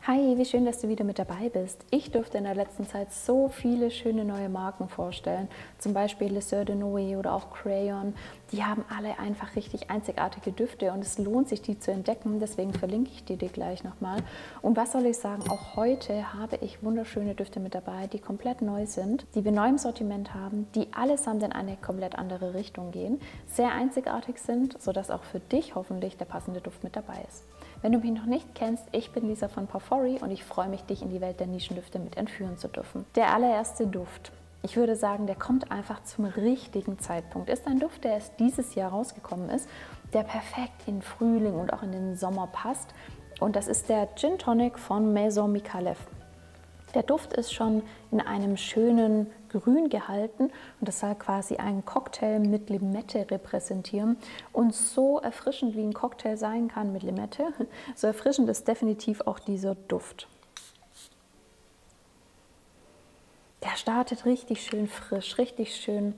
Hi, wie schön, dass du wieder mit dabei bist. Ich durfte in der letzten Zeit so viele schöne neue Marken vorstellen, zum Beispiel Le Sœur de Noé oder auch Crayon. Die haben alle einfach richtig einzigartige Düfte und es lohnt sich, die zu entdecken, deswegen verlinke ich die dir gleich nochmal. Und was soll ich sagen, auch heute habe ich wunderschöne Düfte mit dabei, die komplett neu sind, die wir neu im Sortiment haben, die allesamt in eine komplett andere Richtung gehen, sehr einzigartig sind, sodass auch für dich hoffentlich der passende Duft mit dabei ist. Wenn du mich noch nicht kennst, ich bin Lisa von Parfori und ich freue mich, dich in die Welt der Nischendüfte mit entführen zu dürfen. Der allererste Duft. Ich würde sagen, der kommt einfach zum richtigen Zeitpunkt. Ist ein Duft, der erst dieses Jahr rausgekommen ist, der perfekt in Frühling und auch in den Sommer passt. Und das ist der Gin Tonic von Maison Micallef. Der Duft ist schon in einem schönen Grün gehalten und das soll quasi einen Cocktail mit Limette repräsentieren. Und so erfrischend wie ein Cocktail sein kann mit Limette, so erfrischend ist definitiv auch dieser Duft. Der startet richtig schön frisch, richtig schön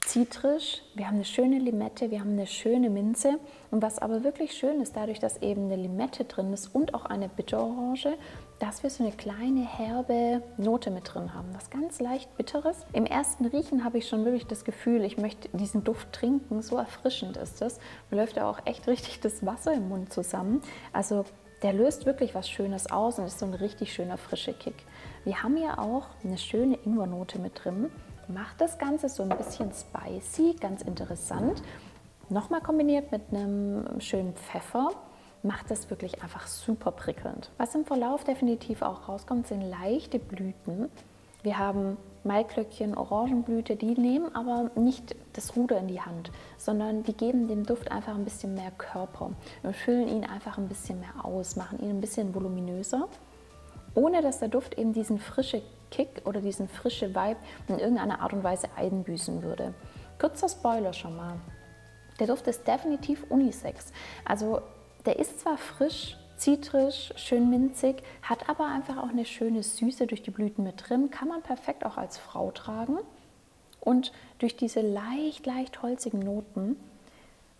zitrisch. Wir haben eine schöne Limette, wir haben eine schöne Minze. Und was aber wirklich schön ist, dadurch, dass eben eine Limette drin ist und auch eine Bitterorange, dass wir so eine kleine herbe Note mit drin haben, was ganz leicht Bitteres. Im ersten Riechen habe ich schon wirklich das Gefühl, ich möchte diesen Duft trinken, so erfrischend ist das. Mir läuft ja auch echt richtig das Wasser im Mund zusammen. Also der löst wirklich was Schönes aus und ist so ein richtig schöner frischer Kick. Wir haben ja auch eine schöne Ingwernote mit drin. Macht das Ganze so ein bisschen spicy, ganz interessant. Nochmal kombiniert mit einem schönen Pfeffer, macht das wirklich einfach super prickelnd. Was im Verlauf definitiv auch rauskommt, sind leichte Blüten. Wir haben Maiglöckchen, Orangenblüte, die nehmen aber nicht das Ruder in die Hand, sondern die geben dem Duft einfach ein bisschen mehr Körper und füllen ihn einfach ein bisschen mehr aus, machen ihn ein bisschen voluminöser, ohne dass der Duft eben diesen frischen Kick oder diesen frischen Vibe in irgendeiner Art und Weise einbüßen würde. Kurzer Spoiler schon mal. Der Duft ist definitiv unisex. Also der ist zwar frisch, zitrisch, schön minzig, hat aber einfach auch eine schöne Süße durch die Blüten mit drin, kann man perfekt auch als Frau tragen. Und durch diese leicht holzigen Noten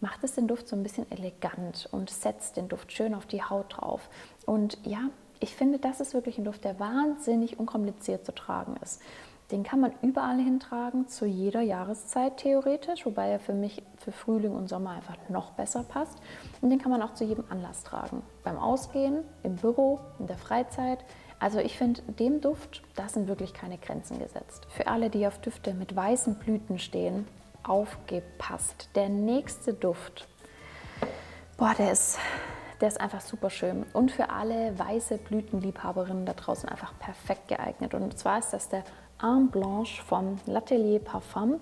macht es den Duft so ein bisschen elegant und setzt den Duft schön auf die Haut drauf. Und ja, ich finde, das ist wirklich ein Duft, der wahnsinnig unkompliziert zu tragen ist. Den kann man überall hintragen, zu jeder Jahreszeit theoretisch, wobei er für mich für Frühling und Sommer einfach noch besser passt. Und den kann man auch zu jedem Anlass tragen. Beim Ausgehen, im Büro, in der Freizeit. Also ich finde, dem Duft, da sind wirklich keine Grenzen gesetzt. Für alle, die auf Düfte mit weißen Blüten stehen, aufgepasst. Der nächste Duft, boah, der ist einfach super schön und für alle weiße Blütenliebhaberinnen da draußen einfach perfekt geeignet. Und zwar ist das der Arme Blanche von L'Atelier Parfum.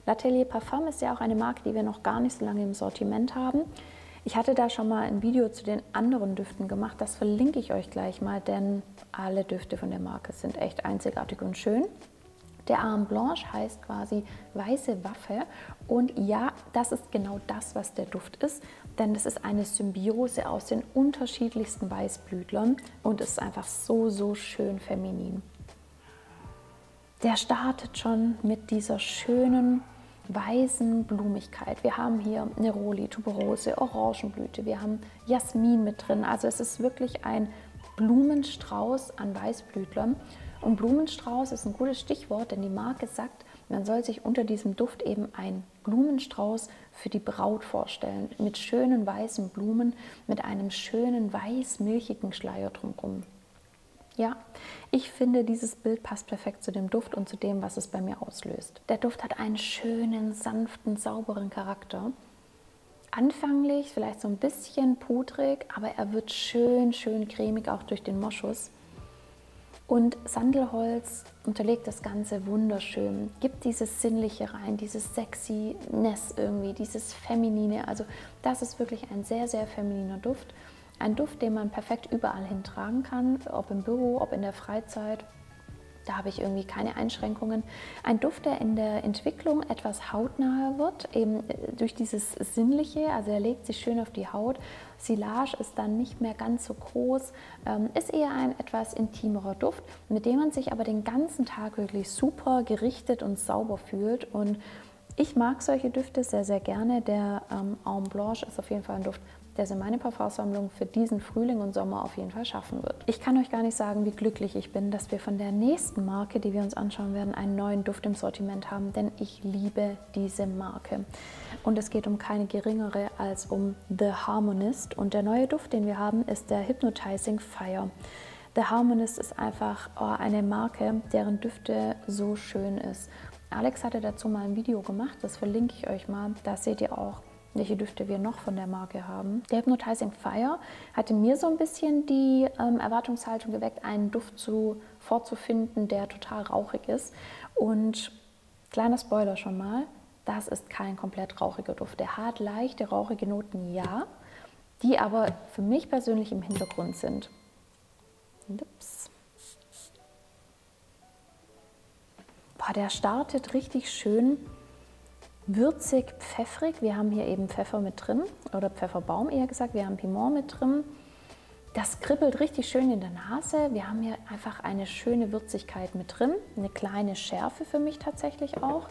L'Atelier Parfum ist ja auch eine Marke, die wir noch gar nicht so lange im Sortiment haben. Ich hatte da schon mal ein Video zu den anderen Düften gemacht, das verlinke ich euch gleich mal, denn alle Düfte von der Marke sind echt einzigartig und schön. Der Arme Blanche heißt quasi weiße Waffe und ja, das ist genau das, was der Duft ist, denn es ist eine Symbiose aus den unterschiedlichsten Weißblütlern und ist einfach so schön feminin. Der startet schon mit dieser schönen weißen Blumigkeit. Wir haben hier Neroli, Tuberose, Orangenblüte, wir haben Jasmin mit drin, also es ist wirklich ein Blumenstrauß an Weißblütlern. Und Blumenstrauß ist ein gutes Stichwort, denn die Marke sagt, man soll sich unter diesem Duft eben einen Blumenstrauß für die Braut vorstellen, mit schönen weißen Blumen, mit einem schönen weiß-milchigen Schleier drumherum. Ja, ich finde, dieses Bild passt perfekt zu dem Duft und zu dem, was es bei mir auslöst. Der Duft hat einen schönen, sanften, sauberen Charakter. Anfanglich vielleicht so ein bisschen pudrig, aber er wird schön cremig, auch durch den Moschus. Und Sandelholz unterlegt das Ganze wunderschön, gibt dieses Sinnliche rein, dieses Sexiness irgendwie, dieses Feminine. Also das ist wirklich ein sehr femininer Duft. Ein Duft, den man perfekt überall hintragen kann, ob im Büro, ob in der Freizeit. Da habe ich irgendwie keine Einschränkungen. Ein Duft, der in der Entwicklung etwas hautnaher wird, eben durch dieses Sinnliche, also er legt sich schön auf die Haut. Silage ist dann nicht mehr ganz so groß, ist eher ein etwas intimerer Duft, mit dem man sich aber den ganzen Tag wirklich super gerichtet und sauber fühlt. Und ich mag solche Düfte sehr gerne. Der Arme Blanche ist auf jeden Fall ein Duft, der es in meine Parfumsammlung für diesen Frühling und Sommer auf jeden Fall schaffen wird. Ich kann euch gar nicht sagen, wie glücklich ich bin, dass wir von der nächsten Marke, die wir uns anschauen werden, einen neuen Duft im Sortiment haben, denn ich liebe diese Marke. Und es geht um keine geringere als um The Harmonist. Und der neue Duft, den wir haben, ist der Hypnotizing Fire. The Harmonist ist einfach eine Marke, deren Düfte so schön ist. Alex hatte dazu mal ein Video gemacht, das verlinke ich euch mal. Da seht ihr auch, welche Düfte wir noch von der Marke haben. Der Hypnotizing Fire hatte mir so ein bisschen die Erwartungshaltung geweckt, einen Duft vorzufinden, der total rauchig ist. Und kleiner Spoiler schon mal, das ist kein komplett rauchiger Duft. Der hat leichte rauchige Noten, ja, die aber für mich persönlich im Hintergrund sind. Ups. Boah, der startet richtig schön würzig, pfeffrig. Wir haben hier eben Pfeffer mit drin oder Pfefferbaum eher gesagt. Wir haben Piment mit drin. Das kribbelt richtig schön in der Nase. Wir haben hier einfach eine schöne Würzigkeit mit drin. Eine kleine Schärfe für mich tatsächlich auch.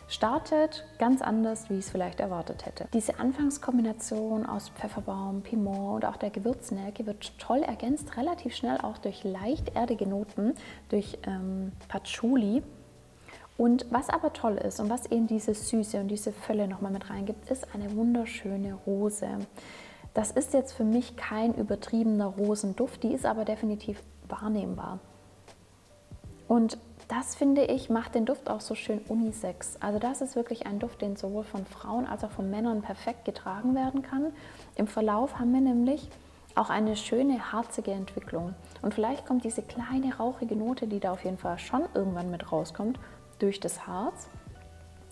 Startet ganz anders, wie ich es vielleicht erwartet hätte. Diese Anfangskombination aus Pfefferbaum, Piment und auch der Gewürznelke wird toll ergänzt, relativ schnell auch durch leicht erdige Noten, durch Patchouli. Und was aber toll ist und was eben diese Süße und diese Fülle nochmal mit reingibt, ist eine wunderschöne Rose. Das ist jetzt für mich kein übertriebener Rosenduft, die ist aber definitiv wahrnehmbar. Und das, finde ich, macht den Duft auch so schön unisex. Also das ist wirklich ein Duft, den sowohl von Frauen als auch von Männern perfekt getragen werden kann. Im Verlauf haben wir nämlich auch eine schöne, harzige Entwicklung. Und vielleicht kommt diese kleine, rauchige Note, die da auf jeden Fall schon irgendwann mit rauskommt, durch das Harz.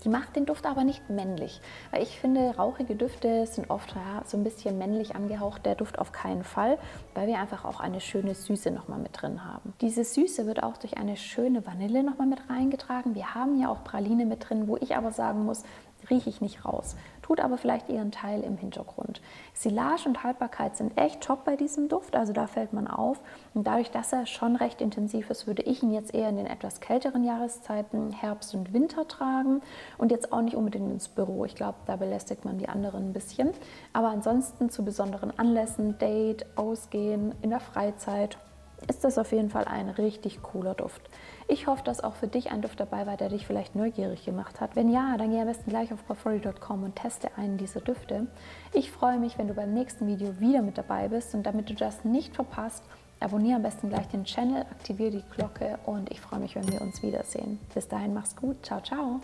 Die macht den Duft aber nicht männlich, weil ich finde, rauchige Düfte sind oft so ein bisschen männlich angehaucht, der Duft auf keinen Fall, weil wir einfach auch eine schöne Süße nochmal mit drin haben. Diese Süße wird auch durch eine schöne Vanille nochmal mit reingetragen. Wir haben ja auch Praline mit drin, wo ich aber sagen muss, rieche ich nicht raus. Tut aber vielleicht ihren Teil im Hintergrund. Silage und Haltbarkeit sind echt top bei diesem Duft, also da fällt man auf. Und dadurch, dass er schon recht intensiv ist, würde ich ihn jetzt eher in den etwas kälteren Jahreszeiten, Herbst und Winter tragen und jetzt auch nicht unbedingt ins Büro. Ich glaube, da belästigt man die anderen ein bisschen. Aber ansonsten zu besonderen Anlässen, Date, Ausgehen, in der Freizeit, ist das auf jeden Fall ein richtig cooler Duft. Ich hoffe, dass auch für dich ein Duft dabei war, der dich vielleicht neugierig gemacht hat. Wenn ja, dann geh am besten gleich auf parfumdreams.com und teste einen dieser Düfte. Ich freue mich, wenn du beim nächsten Video wieder mit dabei bist und damit du das nicht verpasst, abonniere am besten gleich den Channel, aktiviere die Glocke und ich freue mich, wenn wir uns wiedersehen. Bis dahin, mach's gut. Ciao, ciao.